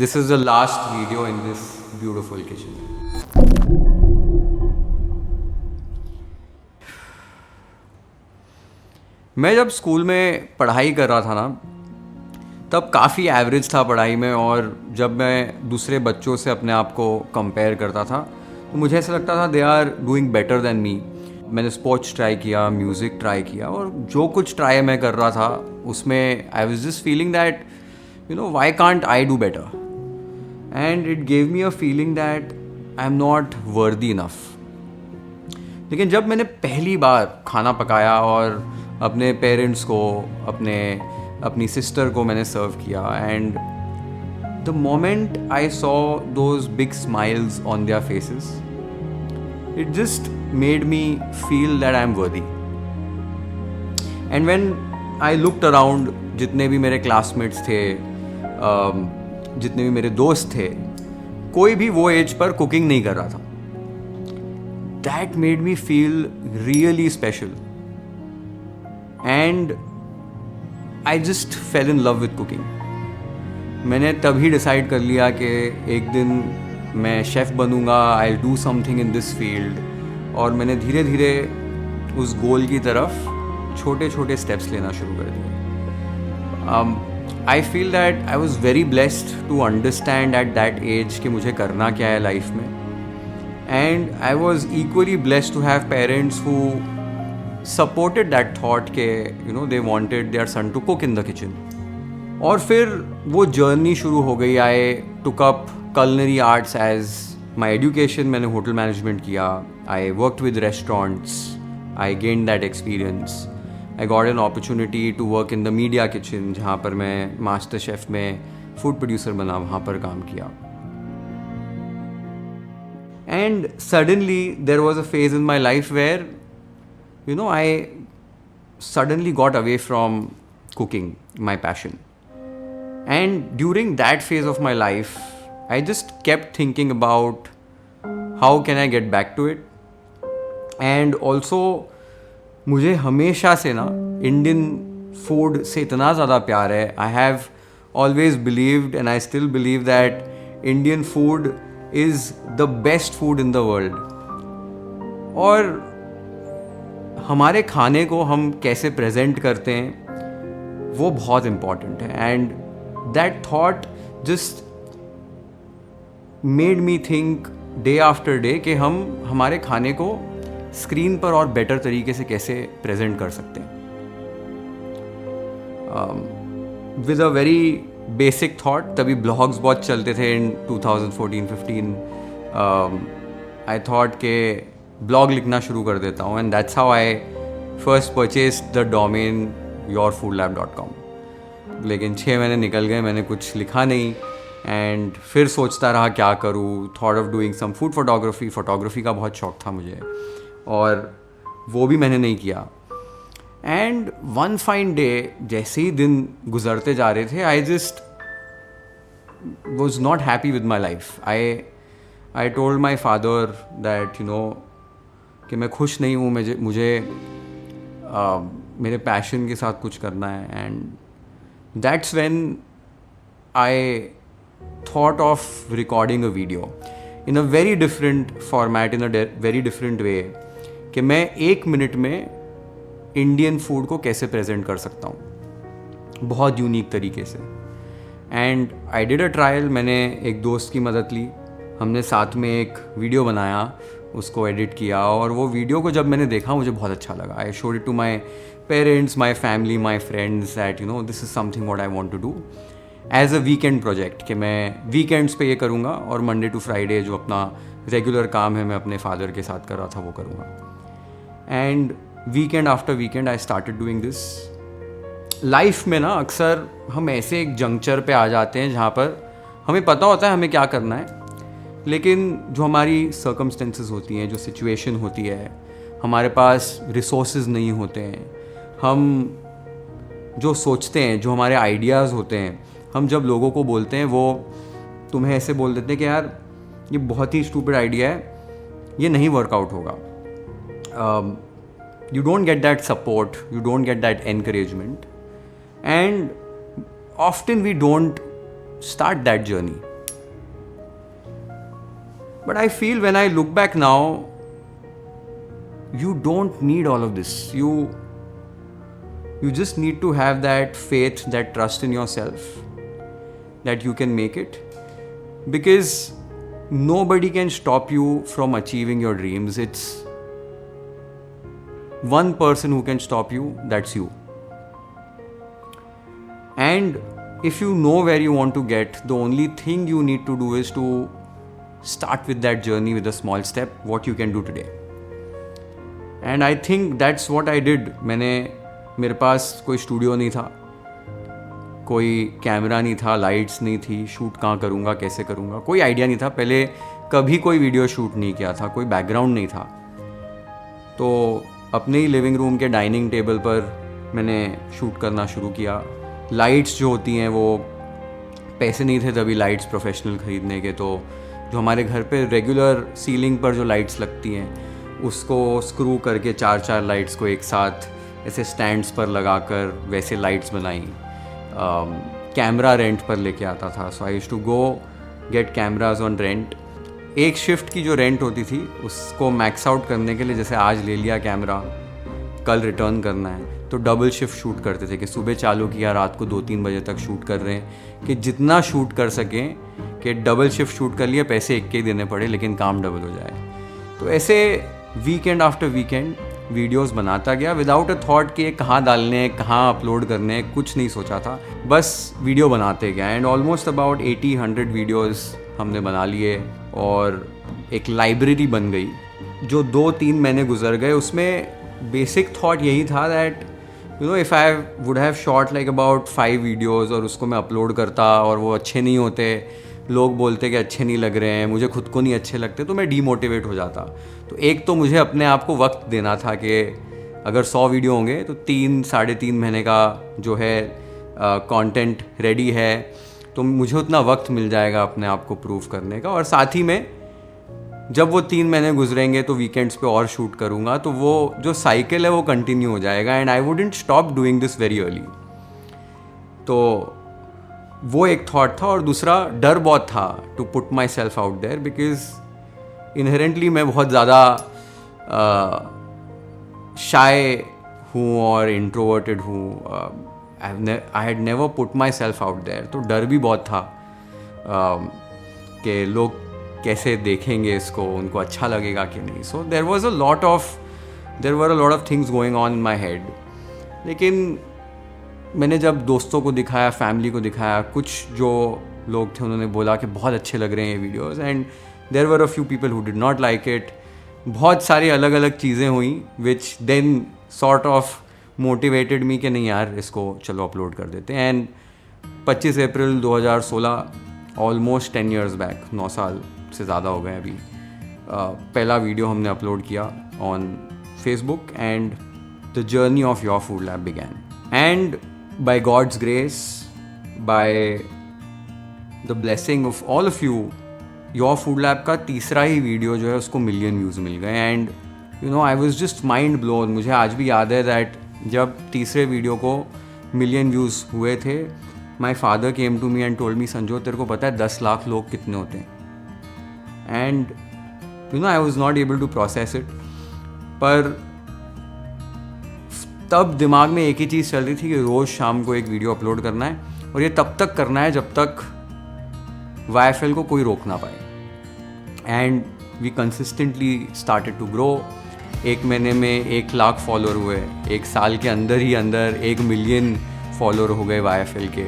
This is the last video in this beautiful kitchen. मैं जब school में पढ़ाई कर रहा था ना, तब काफ़ी एवरेज था पढ़ाई में, और जब मैं दूसरे बच्चों से अपने आप को कंपेयर करता था तो मुझे ऐसा लगता था they are doing better than me. मैंने स्पोर्ट्स ट्राई किया, म्यूज़िक ट्राई किया, और जो कुछ ट्राई मैं कर रहा था उसमें I was just feeling that why can't I do better. And it gave me a feeling that I am not worthy enough. लेकिन जब मैंने पहली बार खाना पकाया और अपने पेरेंट्स को, अपनी सिस्टर को मैंने सर्व किया, and the moment I saw those big smiles on their faces, it just made me feel that I am worthy. And when I looked around, जितने भी मेरे क्लासमेट्स थे, जितने भी मेरे दोस्त थे, कोई भी वो एज पर कुकिंग नहीं कर रहा था. That made me feel really special. And I just fell in love with cooking. मैंने तभी डिसाइड कर लिया कि एक दिन मैं शेफ़ बनूंगा, I do something in this field. और मैंने धीरे धीरे उस गोल की तरफ छोटे छोटे स्टेप्स लेना शुरू कर दिए. I feel that I was very blessed to understand at that age कि मुझे करना क्या है लाइफ में. And I was equally blessed to have parents who supported that thought के they wanted their son to cook in the kitchen. और फिर वो जर्नी शुरू हो गई. I took up culinary arts as my education. मैंने hotel management किया. I worked with restaurants. I gained that experience. I got an opportunity to work in the media kitchen, जहाँ पर मैं मास्टर शेफ़ में food producer बना, वहाँ पर काम किया. And suddenly there was a phase in my life where I suddenly got away from cooking, my passion. And during that phase of my life, I just kept thinking about how can I get back to it. And also मुझे हमेशा से ना Indian food से इतना ज़्यादा प्यार है. I have always believed and I still believe that Indian food is the best food in the world. और हमारे खाने को हम कैसे प्रेजेंट करते हैं वो बहुत इम्पॉर्टेंट है. And that thought just made me think day after day कि हम हमारे खाने को स्क्रीन पर और बेटर तरीके से कैसे प्रेजेंट कर सकते हैं. With a very basic thought, तभी ब्लॉग्स बहुत चलते थे इन 2014-15. आई थॉट के ब्लॉग लिखना शुरू कर देता हूँ, and that's how I first purchased the domain yourfoodlab.com. लेकिन 6 महीने निकल गए, मैंने कुछ लिखा नहीं. एंड फिर सोचता रहा क्या करूँ. Thought of doing some food photography का बहुत शौक था मुझे, और वो भी मैंने नहीं किया. एंड वन फाइन डे, जैसे ही दिन गुजरते जा रहे थे, I just was not happy with my life. I told my father that कि मैं खुश नहीं हूँ, मुझे मेरे पैशन के साथ कुछ करना है. And that's when I thought of recording a video in a very different format, in a very different way, कि मैं 1 मिनट में इंडियन फूड को कैसे प्रेजेंट कर सकता हूँ बहुत यूनिक तरीके से. And I did a trial. मैंने एक दोस्त की मदद ली, हमने साथ में एक वीडियो बनाया, उसको एडिट किया, और वो वीडियो को जब मैंने देखा मुझे बहुत अच्छा लगा. I showed it to my parents, my family, my friends that this is something what I want to do as a weekend project, कि मैं वीकेंड्स पे ये करूँगा और मंडे टू फ्राइडे जो अपना रेगुलर काम है मैं अपने फादर के साथ कर रहा था वो करूँगा. And weekend after weekend I started doing this. Life में ना अक्सर हम ऐसे एक जंक्चर पे आ जाते हैं जहाँ पर हमें पता होता है हमें क्या करना है, लेकिन जो हमारी सर्कमस्टेंसेस होती हैं, जो सिचुएशन होती है, हमारे पास रिसोर्सेज नहीं होते हैं. हम जो सोचते हैं, जो हमारे आइडियाज़ होते हैं, हम जब लोगों को बोलते हैं वो तुम्हें ऐसे बोल देते हैं कि यार ये बहुत ही स्टूपिड आइडिया है, ये नहीं वर्कआउट होगा. You don't get that support, you don't get that encouragement, and often we don't start that journey. But I feel when I look back now, you don't need all of this. You just need to have that faith, that trust in yourself, that you can make it. Because nobody can stop you from achieving your dreams. It's one person who can stop you, that's you. And if you know where you want to get, the only thing you need to do is to start with that journey with a small step, what you can do today. And I think that's what I did. मेरे पास कोई studio नहीं था, कोई camera नहीं था, lights नहीं थी, shoot कहाँ करूँगा, कैसे करूँगा, कोई आइडिया नहीं था. पहले कभी कोई वीडियो शूट नहीं किया था, कोई बैकग्राउंड नहीं था. तो अपने ही लिविंग रूम के डाइनिंग टेबल पर मैंने शूट करना शुरू किया. लाइट्स जो होती हैं वो पैसे नहीं थे तभी लाइट्स प्रोफेशनल ख़रीदने के, तो जो हमारे घर पे रेगुलर सीलिंग पर जो लाइट्स लगती हैं उसको स्क्रू करके 4-4 लाइट्स को एक साथ ऐसे स्टैंड्स पर लगाकर वैसे लाइट्स बनाई. कैमरा रेंट पर लेके आता था. So I used to go get cameras on rent. एक शिफ्ट की जो रेंट होती थी उसको मैक्स आउट करने के लिए, जैसे आज ले लिया कैमरा, कल रिटर्न करना है, तो डबल शिफ्ट शूट करते थे कि सुबह चालू किया, रात को 2-3 बजे तक शूट कर रहे हैं, कि जितना शूट कर सकें, कि डबल शिफ्ट शूट कर लिया, पैसे एक के ही देने पड़े लेकिन काम डबल हो जाए. तो ऐसे वीकेंड आफ्टर वीकेंड वीडियोस बनाता गया विदाउट अ थॉट कि कहाँ डालने, कहाँ अपलोड करने, कुछ नहीं सोचा था, बस वीडियो बनाते गया. एंड ऑलमोस्ट अबाउट 80-100 वीडियोस हमने बना लिए और एक लाइब्रेरी बन गई. जो 2-3 महीने गुजर गए उसमें बेसिक थॉट यही था that if I would have shot like about 5 videos और उसको मैं अपलोड करता और वो अच्छे नहीं होते, लोग बोलते कि अच्छे नहीं लग रहे हैं, मुझे खुद को नहीं अच्छे लगते, तो मैं डीमोटिवेट हो जाता. तो एक तो मुझे अपने आप को वक्त देना था कि अगर 100 वीडियो होंगे तो 3-3.5 महीने का जो है कंटेंट रेडी है, तो मुझे उतना वक्त मिल जाएगा अपने आप को प्रूव करने का. और साथ ही में जब वो 3 महीने गुजरेंगे तो वीकेंड्स पे और शूट करूँगा, तो वो जो साइकिल है वो कंटिन्यू हो जाएगा. And I wouldn't stop doing this very early. तो वो एक थॉट था. और दूसरा डर बहुत था to put myself out there, because inherently मैं बहुत ज़्यादा शाय हूँ और इंट्रोवर्टेड हूँ. I had never put myself out there. तो डर भी बहुत था कि लोग कैसे देखेंगे इसको, उनको अच्छा लगेगा कि नहीं. So there were a lot of things going on in my head. लेकिन मैंने जब दोस्तों को दिखाया, फैमिली को दिखाया, कुछ जो लोग थे उन्होंने बोला कि बहुत अच्छे लग रहे हैं ये videos. And there were a few people who did not like it. बहुत सारी अलग अलग चीज़ें हुई which then sort of motivated me कि नहीं यार इसको चलो अपलोड कर देते हैं. And 25 April 2016, almost 10 years back, 9 साल से ज़्यादा हो गए अभी, पहला वीडियो हमने अपलोड किया on Facebook and the journey of your food lab began. And by God's grace, by the blessing of all of you, Your Food Lab का तीसरा ही वीडियो जो है उसको मिलियन व्यूज़ मिल गए. And I was just mind blown. मुझे आज भी याद है दैट जब तीसरे वीडियो को मिलियन व्यूज़ हुए थे, my father came to me and told me, Sanjo तेरे को पता है 10 लाख लोग कितने होते हैं. And I was not able to process it. पर तब दिमाग में एक ही चीज़ चल रही थी कि रोज़ शाम को एक वीडियो अपलोड करना है, और ये तब तक करना है जब तक YFL को कोई रोक ना पाए. And we consistently started to grow. 1 महीने में 1 लाख फॉलोअर हुए, 1 साल के अंदर ही अंदर 1 मिलियन फॉलोअर हो गए YFL के.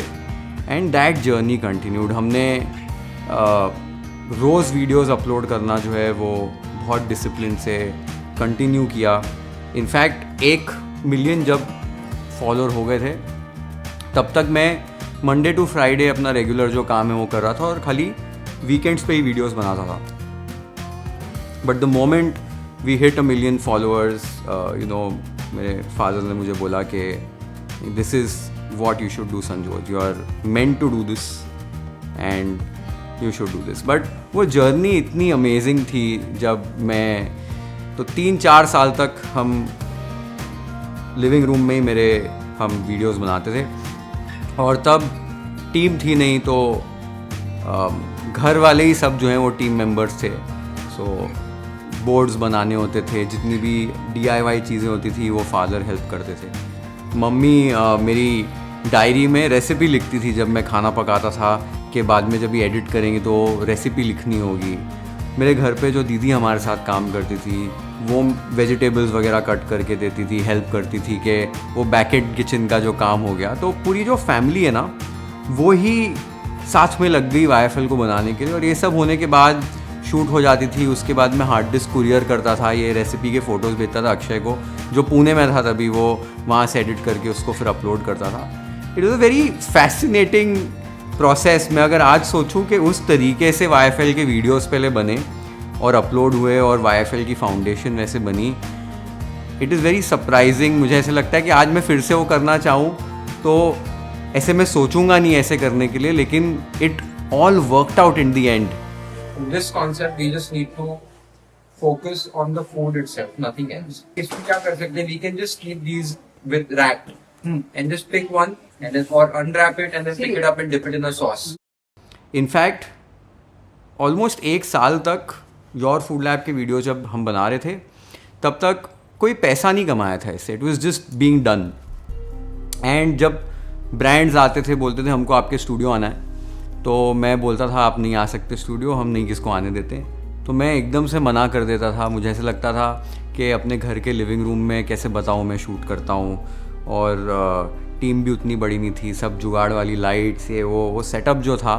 And that journey continued. हमने रोज़ वीडियोस अपलोड करना जो है वो बहुत डिसिप्लिन से कंटिन्यू किया. इनफैक्ट 1 मिलियन जब फॉलोअर हो गए थे तब तक मैं मंडे टू फ्राइडे अपना रेगुलर जो काम है वो कर रहा था और खाली वीकेंड्स पे ही वीडियोस बनाता था. But the moment we hit 1 million followers, मेरे फादर ने मुझे बोला कि this is what you should do Sanjyot, you are meant to do this and you should do this. But वो जर्नी इतनी अमेजिंग थी. जब मैं तो 3-4 साल तक हम लिविंग रूम में ही हम वीडियोस बनाते थे, और तब टीम थी नहीं, तो घर वाले ही सब जो हैं वो टीम मेंबर्स थे. सो बोर्ड्स बनाने होते थे, जितनी भी DIY चीज़ें होती थी वो फादर हेल्प करते थे। मम्मी मेरी डायरी में रेसिपी लिखती थी जब मैं खाना पकाता था कि बाद में जब ये एडिट करेंगे तो रेसिपी लिखनी होगी। मेरे घर पे जो दीदी हमारे साथ काम करती थी वो वेजिटेबल्स वगैरह कट करके देती थी, हेल्प करती थी कि वो बैकेट किचन का जो काम हो गया। तो पूरी जो फैमिली है ना वो ही साथ में लग गई YFL को बनाने के लिए। और ये सब होने के बाद शूट हो जाती थी, उसके बाद मैं हार्ड डिस्क कुरियर करता था, ये रेसिपी के फ़ोटोज़ भेजता था अक्षय को जो पुणे में था तभी, वो वहाँ से एडिट करके उसको फिर अपलोड करता था। It was a very fascinating process. मैं अगर आज सोचूं कि उस तरीके से YFL के वीडियोस पहले बने और अपलोड हुए और YFL की फाउंडेशन वैसे बनी, इट इज़ वेरी सरप्राइजिंग। मुझे ऐसे लगता है कि आज मैं फिर से वो करना चाहूँ तो ऐसे मैं सोचूंगा नहीं ऐसे करने के लिए, लेकिन it all worked out in the end. This concept we just need to focus on the food itself, nothing else. If we क्या कर सकते हैं, we can just keep these with wrapped and just pick one and then or unwrap it and then pick it up and dip it in a sauce. In fact almost 1 साल तक your food lab के video जब हम बना रहे थे तब तक कोई पैसा नहीं कमाया था इससे। It was just being done. And जब ब्रांड्स आते थे बोलते थे हमको आपके स्टूडियो आना है, तो मैं बोलता था आप नहीं आ सकते स्टूडियो, हम नहीं किसको आने देते। तो मैं एकदम से मना कर देता था। मुझे ऐसे लगता था कि अपने घर के लिविंग रूम में कैसे बताऊँ मैं शूट करता हूँ, और टीम भी उतनी बड़ी नहीं थी, सब जुगाड़ वाली लाइट्स ये वो सेटअप जो था,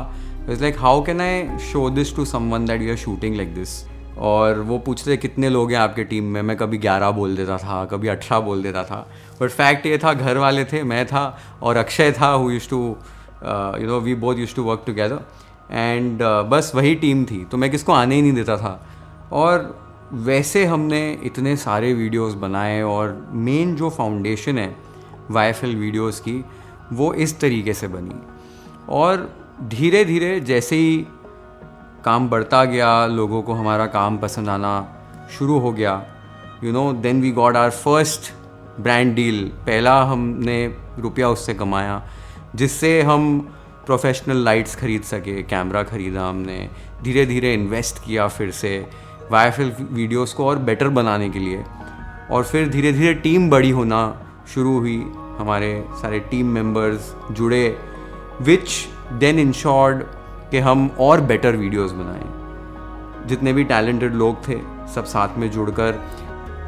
it's like how can I show this to someone that you are shooting like this. और वो पूछते कितने लोग हैं आपके टीम में, मैं कभी 11 बोल देता था, कभी 18 बोल देता था, बट फैक्ट ये था घर वाले थे, मैं था और अक्षय था, who used to we both used to work together and बस वही टीम थी, तो मैं किसको आने ही नहीं देता था। और वैसे हमने इतने सारे वीडियोस बनाए और मेन जो फाउंडेशन है YFL वीडियोस की वो इस तरीके से बनी। और धीरे धीरे जैसे ही काम बढ़ता गया, लोगों को हमारा काम पसंद आना शुरू हो गया, then we got our first brand deal. पहला हमने रुपया उससे कमाया जिससे हम प्रोफेशनल लाइट्स खरीद सके, कैमरा खरीदा हमने, धीरे धीरे इन्वेस्ट किया फिर से YFL वीडियोस को और बेटर बनाने के लिए। और फिर धीरे धीरे टीम बड़ी होना शुरू हुई, हमारे सारे टीम मेंबर्स जुड़े, विच देन इंश्योर्ड कि हम और बेटर वीडियोस बनाएं। जितने भी टैलेंटेड लोग थे सब साथ में जुड़कर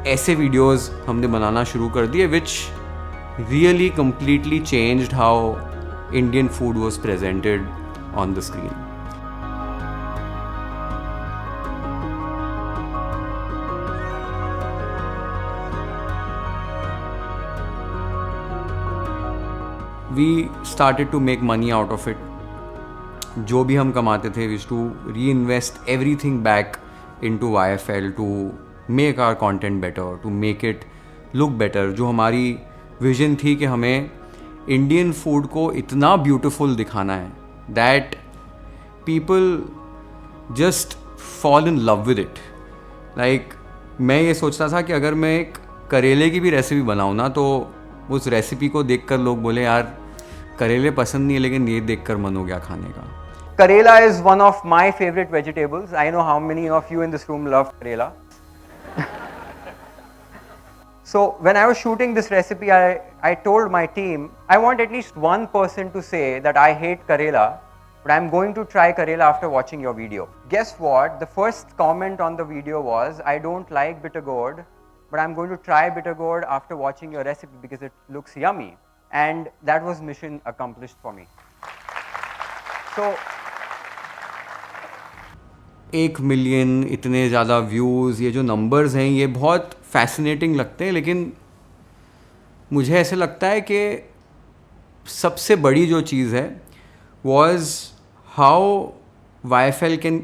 ऐसे वीडियोस हमने बनाना शुरू कर दिए, which really completely changed how Indian food was presented on the screen. We started to make money out of it. जो भी हम कमाते थे, we used to reinvest everything back into YFL to make our content better, to make it look better. जो हमारी vision थी कि हमें इंडियन फूड को इतना ब्यूटीफुल दिखाना है that people just fall in love with it. Like मैं ये सोचता था कि अगर मैं एक करेले की भी रेसिपी बनाऊँ ना, तो उस रेसिपी को देखकर लोग बोले यार करेले पसंद नहीं है, लेकिन ये देखकर मन हो गया खाने का। Karela is one of my favorite vegetables. I know how many of you in this room love Karela. So when I was shooting this recipe, I told my team, I want at least one person to say that I hate Karela, but I'm going to try Karela after watching your video. Guess what? The first comment on the video was, I don't like bitter gourd, but I'm going to try bitter gourd after watching your recipe because it looks yummy. And that was mission accomplished for me. So 1 million, इतने ज़्यादा views, ये जो numbers हैं ये बहुत fascinating लगते हैं, लेकिन मुझे ऐसे लगता है कि सबसे बड़ी जो चीज़ है was how YFL can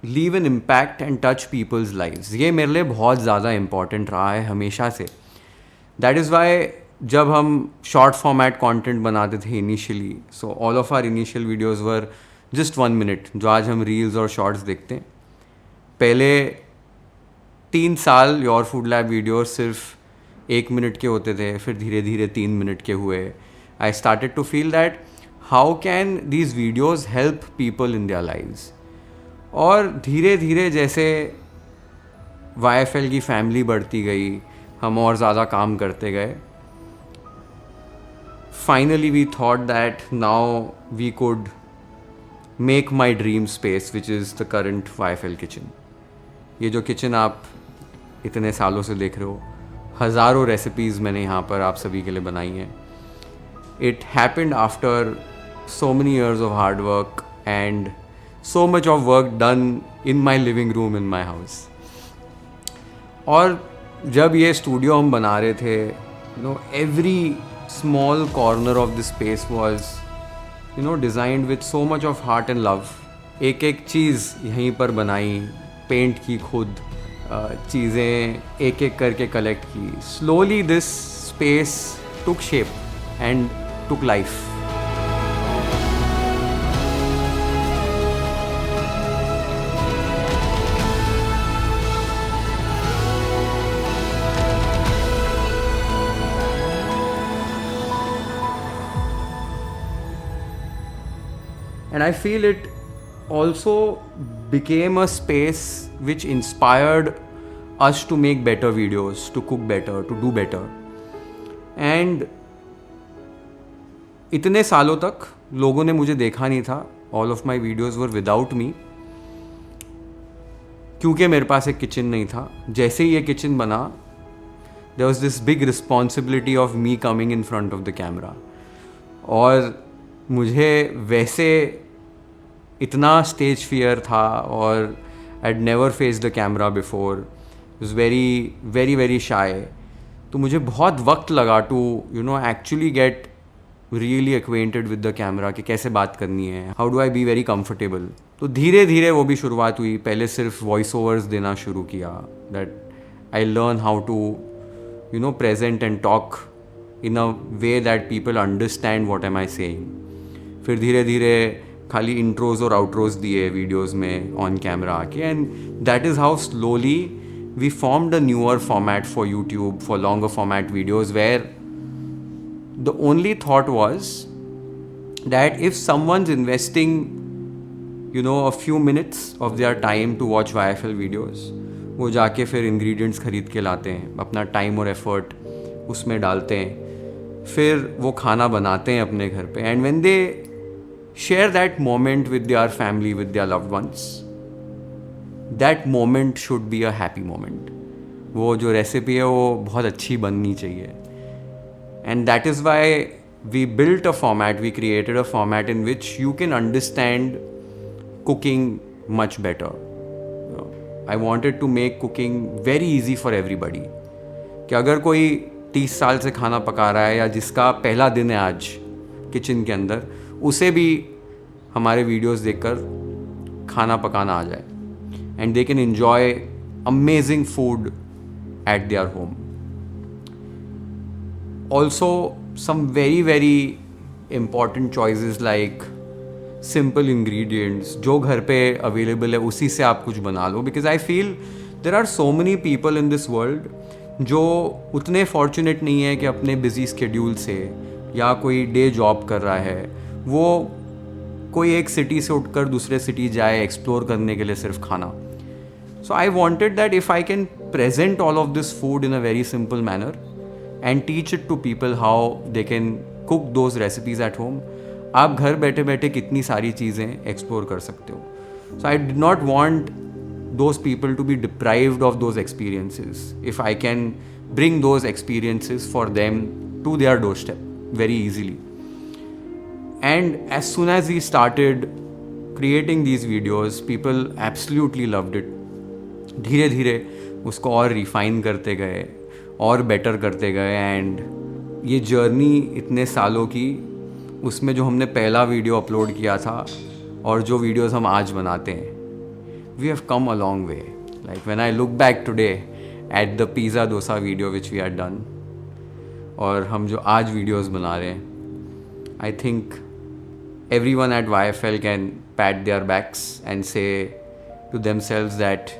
leave an impact and touch people's lives. ये मेरे लिए बहुत ज़्यादा इम्पॉर्टेंट रहा है हमेशा से। दैट इज़ वाई जब हम शॉर्ट फॉर्मेट कंटेंट बनाते थे initially, so all of our initial videos were just 1 minute, जो आज हम रील्स और शॉर्ट्स देखते हैं। पहले 3 साल योर फूड लैब वीडियोस सिर्फ 1 मिनट के होते थे, फिर धीरे धीरे 3 मिनट के हुए। I started to feel that how can these videos help people in their lives. और धीरे धीरे जैसे YFL की फैमिली बढ़ती गई, हम और ज़्यादा काम करते गए, finally we thought that now we could make my dream space, which is the current YFL kitchen. ये जो किचन आप इतने सालों से देख रहे हो, हज़ारों रेसिपीज़ मैंने यहाँ पर आप सभी के लिए बनाई हैं. It happened after so many years of hard work and so much of work done in my living room in my house. और जब ये स्टूडियो हम बना रहे थे, every small corner of the space was designed with so much of heart and love. एक एक चीज़ यहीं पर बनाई, पेंट की खुद, चीज़ें एक एक करके कलेक्ट की. Slowly this space took shape and took life. And I feel it also became a space which inspired us to make better videos, to cook better, to do better. And इतने सालों तक लोगों ने मुझे देखा नहीं था. All of my videos were without me, क्योंकि मेरे पास एक किचन नहीं था. जैसे ही ये किचन बना, there was this big responsibility of me coming in front of the camera. और मुझे वैसे इतना स्टेज फियर था और I had never face the camera before. Was very very very shy. तो मुझे बहुत वक्त लगा to actually get really acquainted with the camera कि कैसे बात करनी है, how do I be very comfortable. तो धीरे धीरे वो भी शुरुआत हुई. पहले सिर्फ वॉइस ओवर्स देना शुरू किया, that I learn how to present and talk in a way that people understand what am I saying. फिर धीरे धीरे खाली इंट्रोज और आउट्रोज दिए वीडियोस में ऑन कैमरा आके, and that is how slowly we formed a newer format for YouTube, for longer format videos, where the only thought was that if someone's investing a few minutes of their time to watch YFL videos, वो जाके फिर ingredients खरीद के लाते हैं, अपना time और effort उसमें डालते हैं, फिर वो खाना बनाते हैं अपने घर पे, and when they share that moment with their family, with their loved ones, that moment should be a happy moment. वो जो रेसिपी है वो बहुत अच्छी बननी चाहिए. And that is why we built a format, we created a format in which you can understand cooking much better. I wanted to make cooking very easy for everybody. कि अगर कोई 30 साल से खाना पका रहा है या जिसका पहला दिन है आज किचन के अंदर, उसे भी हमारे वीडियोस देखकर खाना पकाना आ जाए, and they can enjoy amazing food at their home. Also some very very important choices like simple ingredients, जो घर पे अवेलेबल है उसी से आप कुछ बना लो. Because I feel there are so many people in this world जो उतने फॉर्चुनेट नहीं है कि अपने बिजी स्केड्यूल से, या कोई डे जॉब कर रहा है, वो कोई एक सिटी से उठकर दूसरे सिटी जाए एक्सप्लोर करने के लिए सिर्फ खाना. So I wanted that if I can present all of this food in a very simple manner and teach it to people how they can cook those recipes at home, आप घर बैठे बैठे कितनी सारी चीज़ें एक्सप्लोर कर सकते हो. So I did not want those people to be deprived of those experiences. If I can bring those experiences for them to their doorstep very easily. And as soon as we started creating these videos, people absolutely loved it. धीरे धीरे उसको और refine करते गए और better करते गए, and ये जर्नी इतने सालों की, उसमें जो हमने पहला वीडियो अपलोड किया था और जो वीडियोस हम आज बनाते हैं, we have come a long way. Like when I look back today at the pizza dosa video which we had done, और हम जो आज वीडियोस बना रहे हैं, I think everyone at YFL can pat their backs and say to themselves that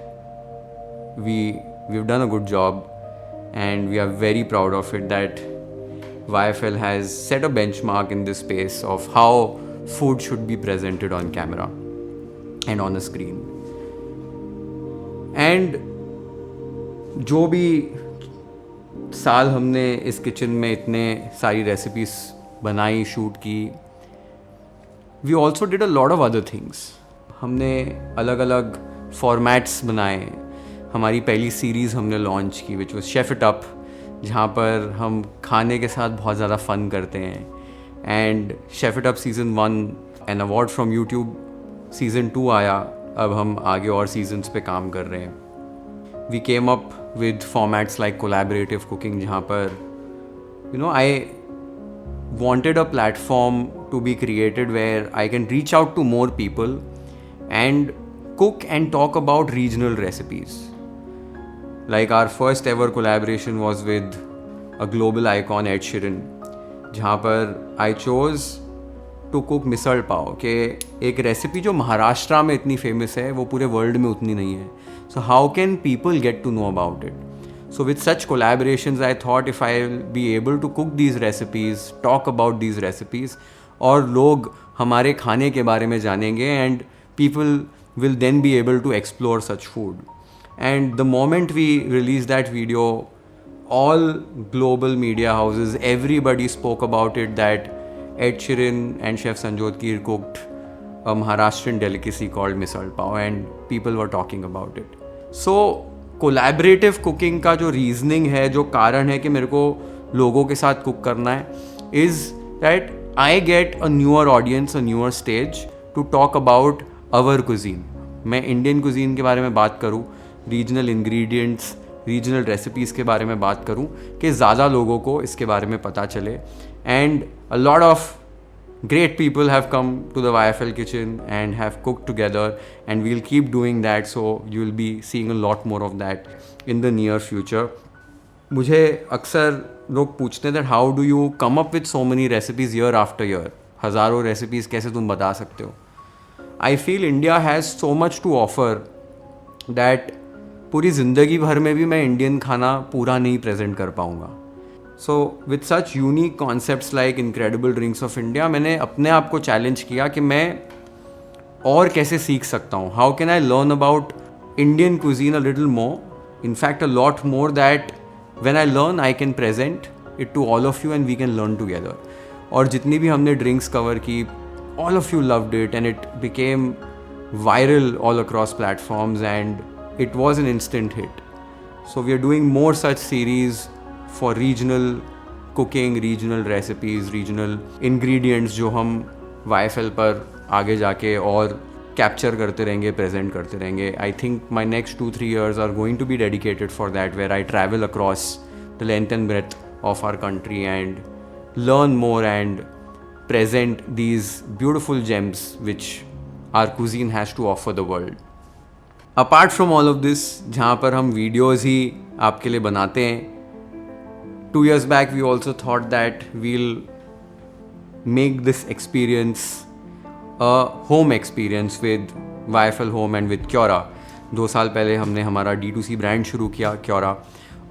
we've done a good job, and we are very proud of it that YFL has set a benchmark in this space of how food should be presented on camera and on a screen. And जो भी साल हमने इस kitchen में इतने सारी recipes बनाई, shoot की, we also did a lot of other things. हमने अलग अलग फॉर्मेट्स बनाए. हमारी पहली सीरीज़ हमने लॉन्च की which was chef it up, जहाँ पर हम खाने के साथ बहुत ज़्यादा फ़न करते हैं. And chef it up season 1 an award from YouTube. Season 2 आया, अब हम आगे और सीजन्स पे काम कर रहे हैं. We came up with formats like collaborative cooking, जहाँ पर आई wanted a platform to be created where I can reach out to more people and cook and talk about regional recipes. Like our first ever collaboration was with a global icon Ed Sheeran, जहाँ पर I chose to cook misal pav के एक recipe जो महाराष्ट्र में इतनी famous है वो पूरे वर्ल्ड में उतनी नहीं है. So how can people get to know about it? So with such collaborations, I thought if I'll be able to cook these recipes, talk about these recipes, और लोग हमारे खाने के बारे में जानेंगे and people will then be able to explore such food. And the moment we released that video, all global media houses, everybody spoke about it that Ed Sheeran and Chef Sanjot Keer cooked a Maharashtrian delicacy called misal pav and people were talking about it. So collaborative cooking का जो reasoning है, जो कारण है कि मेरे को लोगों के साथ कुक करना है, is that I get a newer audience, a newer stage to talk about our cuisine. मैं इंडियन कुजीन के बारे में बात करूँ, रीजनल इंग्रेडिएंट्स, रीजनल रेसिपीज़ के बारे में बात करूँ कि ज़्यादा लोगों को इसके बारे में पता चले. And a lot of great people have come to the YFL kitchen and have cooked together, and we'll keep doing that, so you'll be seeing a lot more of that in the near future. मुझे अक्सर लोग पूछते हैं that how do you come up with so many recipes year after year? हज़ारों recipes कैसे तुम बता सकते हो? I feel India has so much to offer that पूरी ज़िंदगी भर में भी मैं इंडियन खाना पूरा नहीं प्रेजेंट कर पाऊँगा. So with such unique concepts like incredible drinks of India, मैंने अपने आप को चैलेंज किया कि मैं और कैसे सीख सकता हूँ. How can I learn about Indian cuisine a little more, in fact a lot more, that when I learn I can present it to all of you and we can learn together. और जितनी भी हमने drinks cover की, all of you loved it and it became viral all across platforms and it was an instant hit. So we are doing more such series for regional cooking, regional recipes, regional ingredients जो हम YFL पर आगे जाके और capture करते रहेंगे, present करते रहेंगे. I think my next 2-3 years are going to be dedicated for that, where I travel across the length and breadth of our country and learn more and present these beautiful gems which our cuisine has to offer the world. Apart from all of this, जहाँ पर हम videos ही आपके लिए बनाते हैं, 2 years back we also thought that we'll make this experience a home experience with YFL Home and with Kyora. 2 साल पहले हमने हमारा D2C ब्रांड शुरू किया Kyora,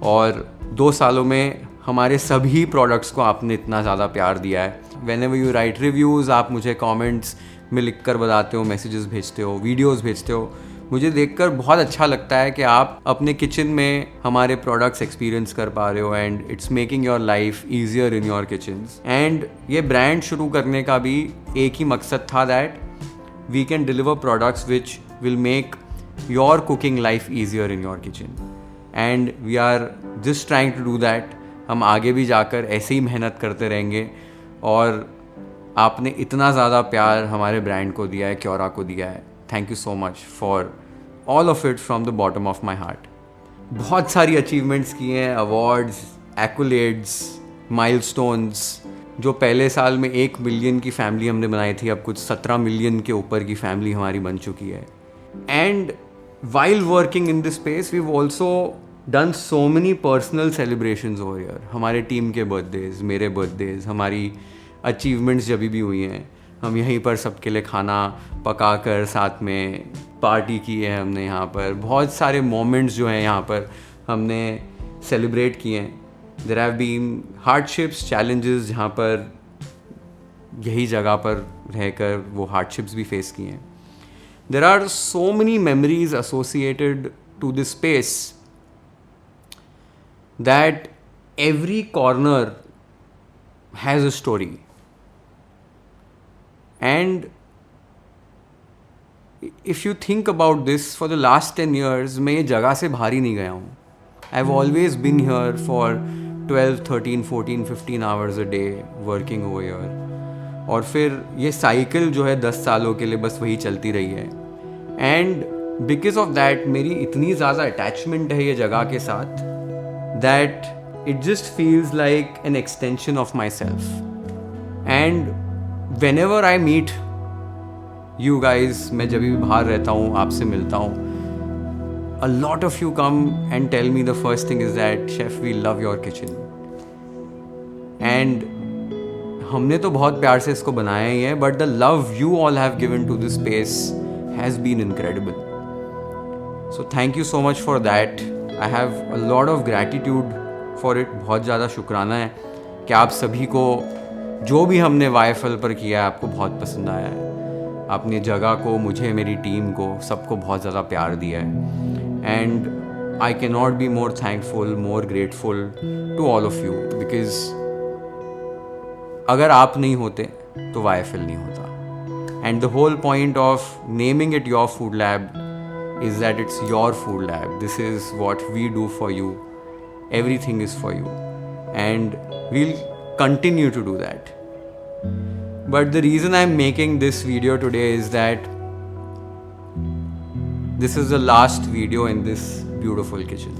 और 2 सालों में हमारे सभी प्रोडक्ट्स को आपने इतना ज़्यादा प्यार दिया है. Whenever you write reviews, आप मुझे कमेंट्स में लिख कर बताते हो, मैसेजेस भेजते हो, वीडियोस भेजते हो. मुझे देखकर बहुत अच्छा लगता है कि आप अपने किचन में हमारे प्रोडक्ट्स एक्सपीरियंस कर पा रहे हो and it's making your life easier in your kitchens. And ये ब्रांड शुरू करने का भी एक ही मकसद था, that we can deliver products which will make your cooking life easier in your kitchen. And we are just trying to do that. हम आगे भी जाकर ऐसे ही मेहनत करते रहेंगे, और आपने इतना ज़्यादा प्यार हमारे ब्रांड को दिया है, क्योरा को दिया है. Thank you so much for all of it from the bottom of my heart. बहुत सारी अचीवमेंट्स किए हैं, अवार्ड्स, एक्कोलेड्स, माइलस्टोन्स. जो पहले साल में 1 मिलियन की फैमिली हमने बनाई थी, अब कुछ 17 मिलियन के ऊपर की फैमिली हमारी बन चुकी है. And while working in this space we have also done so many personal celebrations over here. हमारे टीम के बर्थडेज, मेरे बर्थडेज, हमारी अचीवमेंट्स जब भी हुई हैं, हम यहीं पर सबके लिए खाना पका कर साथ में पार्टी की है हमने. यहाँ पर बहुत सारे मोमेंट्स जो हैं यहाँ पर हमने सेलिब्रेट किए हैं. There have been hardships, challenges, जहाँ पर यही जगह पर रहकर वो हार्डशिप्स भी फेस किए हैं. There are so many memories associated to this space that every corner has a story. And if you think about this, for the last 10 years मैं ये जगह से बाहर ही नहीं गया हूँ. I've always been here for 12, 13, 14, 15 hours a day working over here. और फिर ये साइकिल जो है 10 सालों के लिए बस वही चलती रही है. एंड बिकॉज ऑफ दैट मेरी इतनी ज़्यादा अटैचमेंट है ये जगह के साथ that it just feels like an extension of myself. And whenever I meet you guys, मैं जब भी बाहर रहता हूँ, आपसे मिलता हूँ, a lot of you come and tell me the first thing is that chef we love your kitchen. And हमने तो बहुत प्यार से इसको बनाया ही है, but the love you all have given to this space has been incredible. So thank you so much for that. I have a lot of gratitude for it. बहुत ज़्यादा शुक्राना है कि आप सभी को जो भी हमने YFL पर किया है आपको बहुत पसंद आया है. आपने जगह को, मुझे, मेरी टीम को, सबको बहुत ज़्यादा प्यार दिया है. And I cannot be more thankful, more grateful to all of you because अगर आप नहीं होते तो YFL नहीं होता. And the whole point of naming it your food lab is that it's your food lab. This is what we do for you. Everything is for you. And we'll continue to do that. But the reason I'm making this video today is that this is the last video in this beautiful kitchen.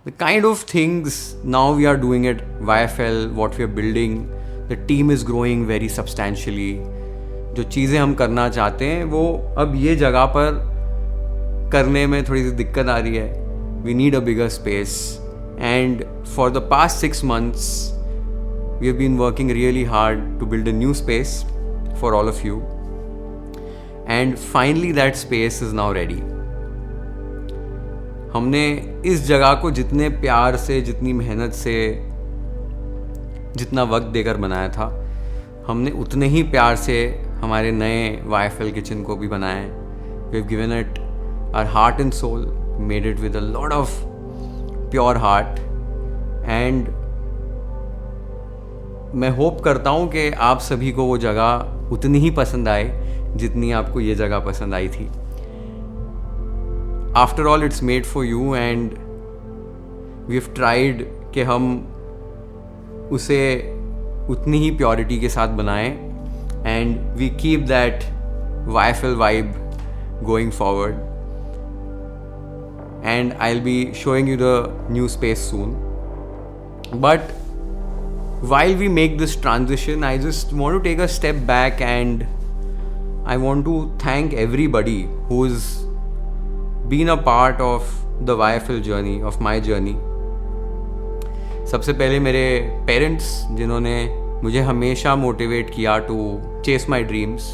The kind of things now we are doing at YFL, what we are building, the team is growing very substantially. जो चीज़ें हम करना चाहते हैं वो अब ये जगह पर करने में थोड़ी सी दिक्कत आ रही है. We need a bigger space. And for the past 6 months, we have been working really hard to build a new space for all of you. And finally that space is now ready. हमने इस जगह को जितने प्यार से, जितनी मेहनत से, जितना वक्त देकर बनाया था, हमने उतने ही प्यार से हमारे नए YFL किचन को भी बनाया है. We have given it our heart and soul, made it with a lot of pure heart. And मैं होप करता हूँ कि आप सभी को वो जगह उतनी ही पसंद आए जितनी आपको ये जगह पसंद आई थी. After all it's made for you and we have tried कि हम उसे उतनी ही प्योरिटी के साथ बनाएं. And we keep that YFL vibe going forward. And I will be showing you the new space soon. But while we make this transition, I just want to take a step back and I want to thank everybody who's been a part of the YFL journey, of my journey. सबसे पहले मेरे parents जिन्होंने मुझे हमेशा motivate किया to chase my dreams.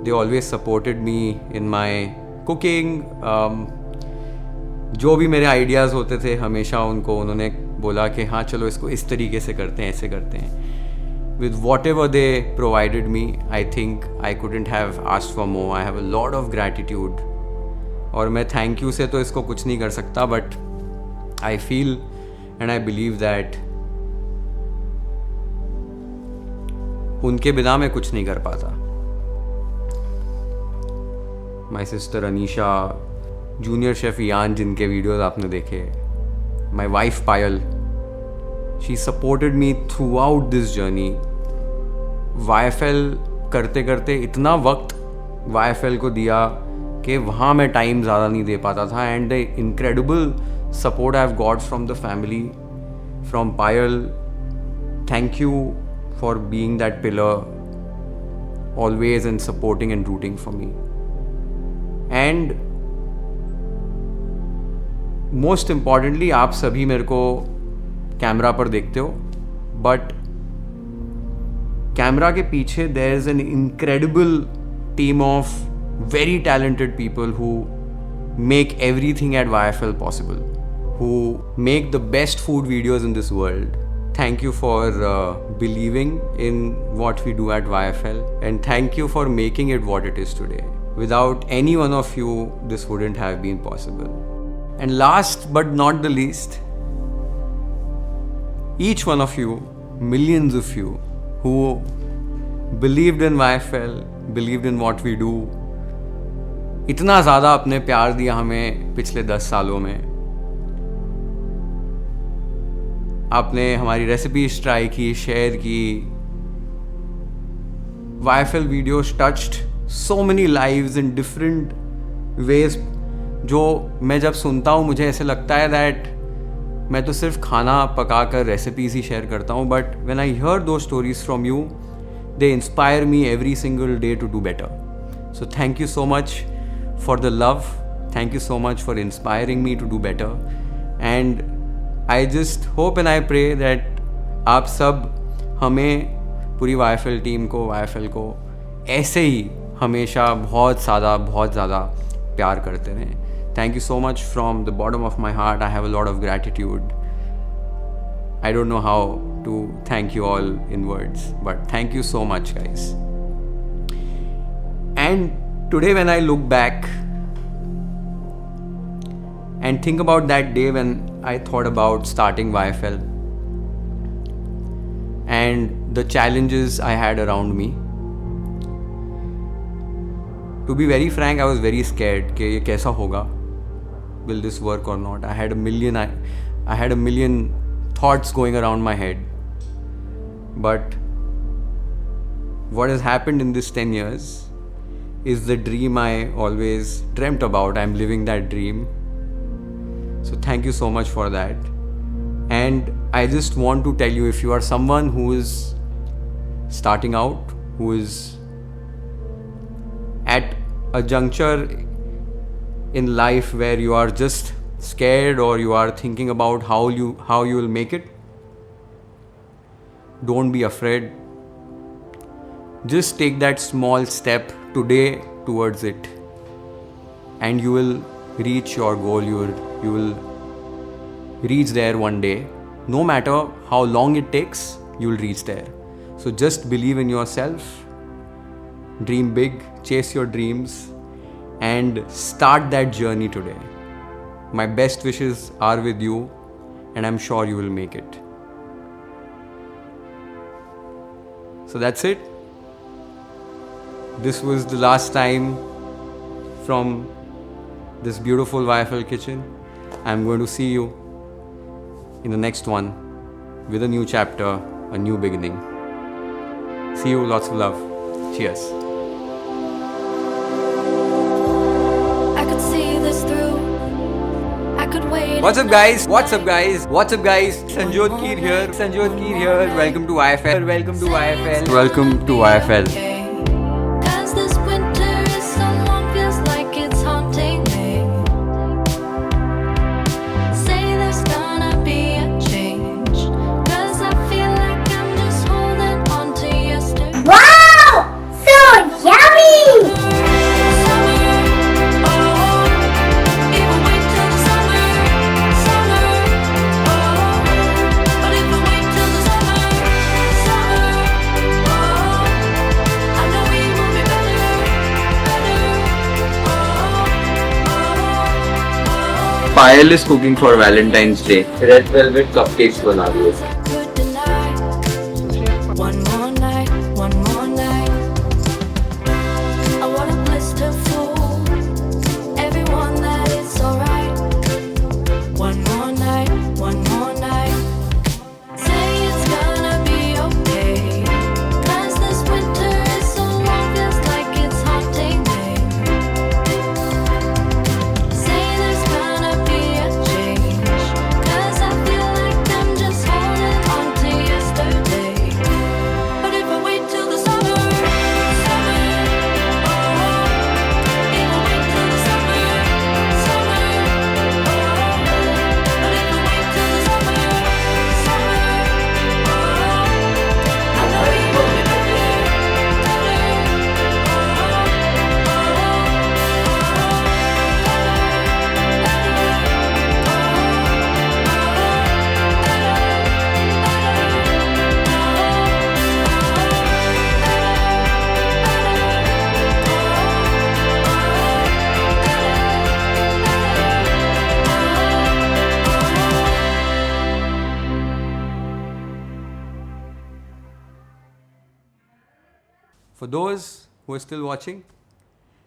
They always supported me in my cooking. जो भी मेरे आइडियाज़ होते थे हमेशा उन्होंने बोला कि हाँ चलो इसको इस तरीके से करते हैं, ऐसे करते हैं. With whatever they provided me, I think I couldn't have asked for more. I have a lot of gratitude. और मैं थैंक यू से तो इसको कुछ नहीं कर सकता, but I feel and I believe that उनके बिना मैं कुछ नहीं कर पाता. My sister Anisha, junior chef यान जिनके वीडियोस आपने देखे, my wife Payal, she supported me throughout this journey. YFL करते करते इतना वक्त YFL को दिया कि वहाँ मैं टाइम ज़्यादा नहीं दे पाता था. And the incredible support I have got from the family, from Payal. Thank you for being that pillar always and supporting and rooting for me. And most importantly आप सभी मेरे को कैमरा पर देखते हो, बट कैमरा के पीछे there is an incredible team of very talented people who make everything at YFL possible, who make the best food videos in this world. thank you for believing in what we do at YFL, and thank you for making it what it is today. Without any one of you, this wouldn't have been possible. And last but not the least, each one of you, millions of you who believed in YFL, believed in what we do, इतना ज़्यादा अपने प्यार दिया हमें पिछले 10 सालों में. आपने हमारी रेसिपीज ट्राई की, शेयर की. YFL videos touched so many lives in different ways. जो मैं जब सुनता हूँ मुझे ऐसे लगता है दैट मैं तो सिर्फ खाना पका कर रेसिपीज़ ही शेयर करता हूँ, but when I hear those stories from you, they inspire me every single day to do better. So thank you so much for the love, thank you so much for inspiring me to do better. And I just hope and I pray that आप सब हमें, पूरी YFL team को, YFL को ऐसे ही हमेशा बहुत ज़्यादा प्यार करते रहें. Thank you so much from the bottom of my heart. I have a lot of gratitude. I don't know how to thank you all in words, but thank you so much, guys. And today when I look back and think about that day when I thought about starting YFL and the challenges I had around me, to be very frank, I was very scared कि ये कैसा होगा, will this work or not. I had a million thoughts going around my head. But what has happened in this 10 years is the dream I always dreamt about. I'm living that dream. So thank you so much for that. And I just want to tell you, if you are someone who is starting out, who is at a juncture in life where you are just scared or you are thinking about how you will make it, don't be afraid. Just take that small step today towards it, and you will reach your goal. You will reach there one day. No matter how long it takes, you will reach there. So just believe in yourself, dream big, chase your dreams, and start that journey today. My best wishes are with you, and I'm sure you will make it. So that's it. This was the last time from this beautiful YFL kitchen. I'm going to see you in the next one with a new chapter, a new beginning. See you, lots of love. Cheers. What's up guys? Sanjot Keer here. Welcome to YFL. Welcome to YFL. Cause this winter is so long, feels like it's haunting me. Say there's gonna be a change, cause I feel like I'm just holding on to yesterday. Wow! So yummy! Summer, oh, even wait till the summer, oh, but if I wait till the summer, oh, I know we will be better, oh. Payal is cooking for Valentine's Day. Red velvet cupcakes बना रही है. Could deny one more night, one more night. I want a blister full, everyone that it's alright. One more night, one more night. Say it's gonna be okay, cause this winter is so long, feels like it's haunting me. Say there's gonna be a change, cause I feel like I'm just holding on to yesterday. But For those who are still watching,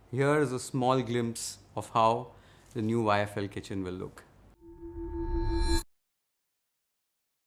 here is a small glimpse of how the new YFL kitchen will look.